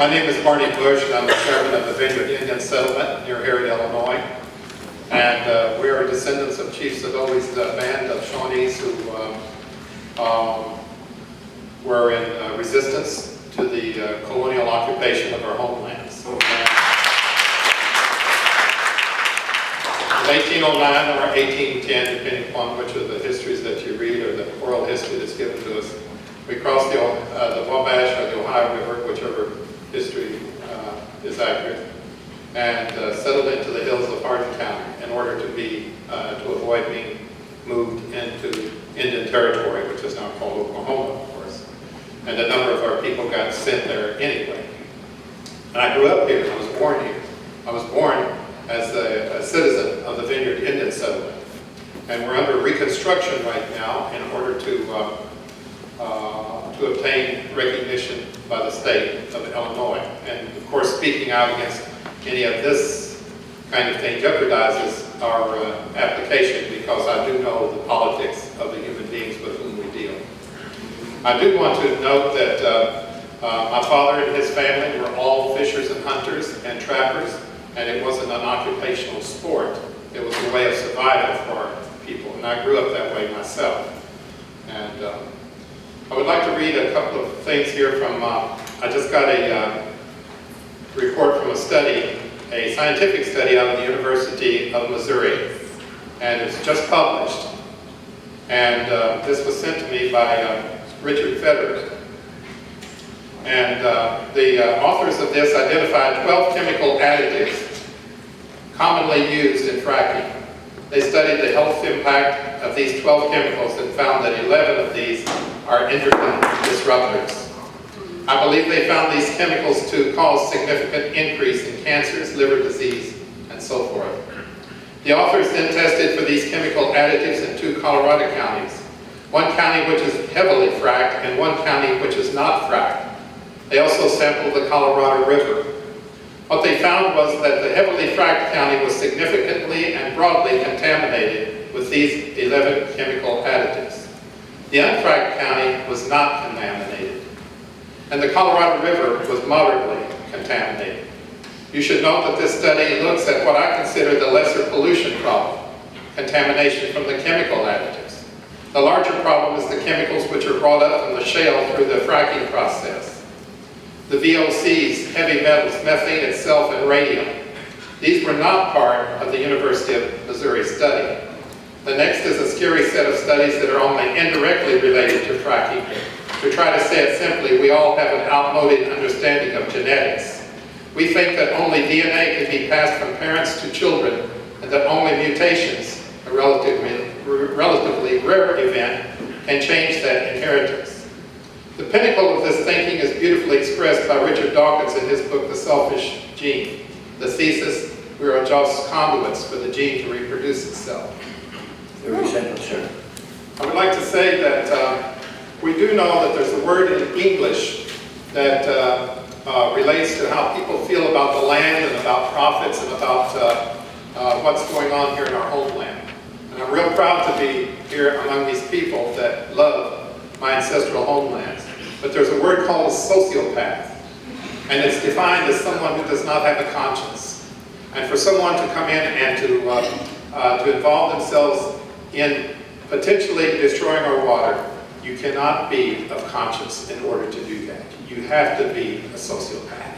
My name is Barney and I'm the chairman of the Vineyard Indian Settlement near Harriet, Illinois. And we are descendants of Chief Sadole's band of Shawnees who were in resistance to the colonial occupation of our homelands. In 1809 or 1810, depending upon which of the histories that you read or the oral history that's given to us, we crossed the Wabash or the Ohio River, whichever history is accurate, and settled into the hills of Hardin County in order to avoid being moved into Indian Territory, which is now called Oklahoma, of course. And a number of our people got sent there anyway. And I grew up here. I was born here. I was born as a citizen of the Vineyard Indian Settlement. And we're under reconstruction right now in order to obtain recognition by the state of Illinois. And of course, speaking out against any of this kind of thing jeopardizes our application, because I do know the politics of the human beings with whom we deal. I do want to note that my father and his family were all fishers and hunters and trappers, and it wasn't an occupational sport. It was a way of survival for our people, and I grew up that way myself. And I would like to read a couple of things here from, I just got a report from a study, a scientific study out of the University of Missouri, and it's just published. And this was sent to me by Richard Federer. And the authors of this identified 12 chemical additives commonly used in fracking. They studied the health impact of these 12 chemicals and found that 11 of these are endocrine disruptors. I believe they found these chemicals to cause significant increase in cancers, liver disease, and so forth. The authors then tested for these chemical additives in 2 Colorado counties, one county which is heavily fracked and one county which is not fracked. They also sampled the Colorado River. What they found was that the heavily fracked county was significantly and broadly contaminated with these 11 chemical additives. The unfracked county was not contaminated, and the Colorado River was moderately contaminated. You should note that this study looks at what I consider the lesser pollution problem, contamination from the chemical additives. The larger problem is the chemicals which are brought up from the shale through the fracking process. The VOCs, heavy metals, methane itself, and radium. These were not part of the University of Missouri study. The next is a scary set of studies that are only indirectly related to fracking. To try to say it simply, we all have an outmoded understanding of genetics. We think that only DNA can be passed from parents to children, and that only mutations, a relatively rare event, can change that inheritance. The pinnacle of this thinking is beautifully expressed by Richard Dawkins in his book, The Selfish Gene. The thesis: we are just conduits for the gene to reproduce itself. Very simple, sir. I would like to say that we do know that there's a word in English that relates to how people feel about the land and about profits and about what's going on here in our homeland. And I'm real proud to be here among these people that love my ancestral homelands. But there's a word called a sociopath, and it's defined as someone who does not have a conscience. And for someone to come in and to involve themselves in potentially destroying our water, you cannot be of conscience in order to do that. You have to be a sociopath.